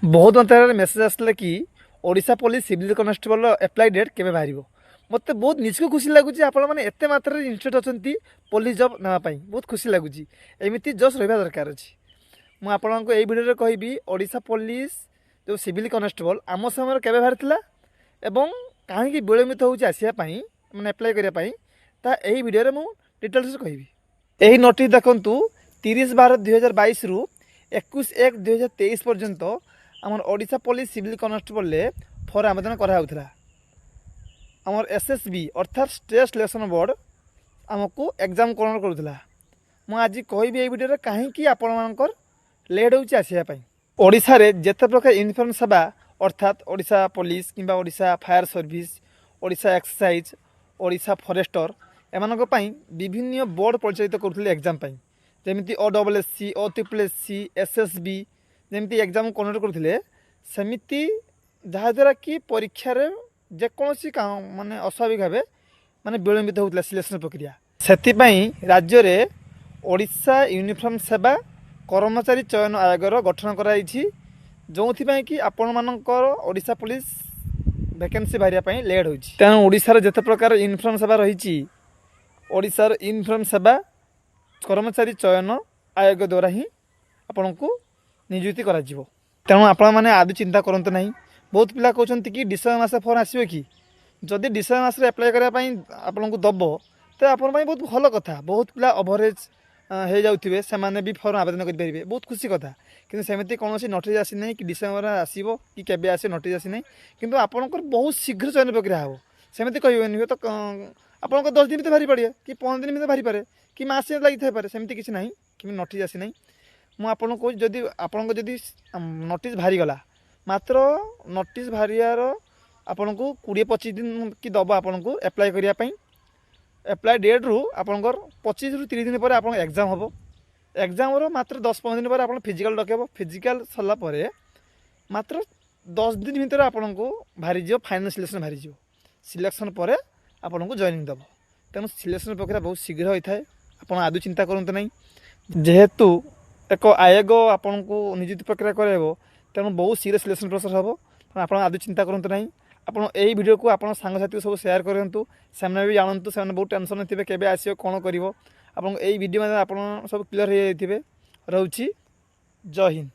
बहुत मात्रा मेसेज आसला कि Odisha police civil constable apply date केवे बाहर मत बहुत निजक खुशी लगुच आप मात्रा इंटरेस्ट अच्छा पुलिस जब नापी बहुत खुशी लगुच एमती जस्ट रहा दरकार अच्छी मुझे आपको यही भिडियो कहबी ओडिशा पुलिस जो सिविल कनेस्टेबल आम समय केवे बाहर एवं कहीं विलंबित होसवाई मैंने एप्लाई करने यही भिडियो मुझे डिटेल्स कहबी यही नोटिस देखु 30/12/2022 रु 21/1/2023 पर्यंत आमर ओडिशा पुलिस सिविल कनेस्टेबल फर आवेदन कराला आमर एसएसबी अर्थात स्टेट सिलेक्शन बोर्ड आमको एग्जाम कौन करूला मुझे आज कहबी ये भिडियो कहीं आपर लेट होसवाई ओडिशा रे जेते प्रकार यूनिफॉर्म सेवा अर्थात ओडिशा पुलिस किंबा Odisha fire service Odisha exercise Odisha forester एमानक पई विभिन्न बोर्ड परिचालित करुले एग्जाम पई जेमिति OSSC OSSC SSB जेमिति एग्जाम कंडक्ट करुले सेमिति जहाँद्वारा कि परीक्षा जेकोसी माने अस्वाभाविक भाव माने विलंबित होता सिलेक्शन प्रक्रिया से राज्य में ओडिशा यूनिफॉर्म सेवा कर्मचारी चयन आयोगर गठन कराई जो कि आपण मानकर ओडिशा पुलिस वैकेंसी बाहर लेट हो तेणु ओडिशार जिते प्रकार यूनिफॉर्म सेवा रही ओडिशार यूनिफॉर्म सेवा कर्मचारी चयन आयोग द्वारा ही आपण को नियुक्ति करा तेणु आपण मैंने आदि चिंता करते ना बहुत पिला कहते कि डिसेम्बर मास फर्म आसो कि जदि डिसेम्बर मास एप्लाई करने आपन को दब तो आप बहुत भल कथा बहुत पिला ओभरेज हो जाऊे से भी फर्म आवेदन करेंगे बहुत खुशी कथा कि सेमती कौन नोटिस आसी ना कि डिसेम्बर आसो कि केवे आस नोटिस आसी ना कि आपंकर बहुत शीघ्र चयन प्रक्रिया हे सेमती कहबेनि तो आपंकर 10 दिन बाहरी पड़े कि 15 दिन बाहरी पारे कि मासे लगी पारे सेमती किसी ना कि नोटिस आसी ना मुझे आपको कह जदि आपको जदि नोटिस बाहरी गला मात्र नोटिस बाहर आपन को 20-25 दिन कि दब आपन को एप्लाई करने एप्लाई डेट रु आपंकर 25 रु 30 दिन पर आप एग्जाम हम एग्जाम मात्र 10-15 दिन पर आप फिजिकल डकेब फिजिकल सरला मात्र 10 दिन भितर आपन को बाहरी जो फाइनल सिलेक्शन बाहरी जो सिलेक्शन पर आपन को जॉइनिंग दब तेणु सिलेक्शन प्रक्रिया बहुत शीघ्र होता है आप आदि चिंता करते ना जेहेतु एक आयोग आपन को नियुक्ति प्रक्रिया कराइब तेणु बहुत शीघ्र सिलेक्शन प्रोसेस हम आप आदि चिंता करते ना आप यही वीडियो को आप सांगसाथी सब शेयर करूँ से भी जानतु से बहुत टेंशन थे केवे आसो कौन कर वीडियो आप सब क्लीयर हो जाइए रोची जय हिंद।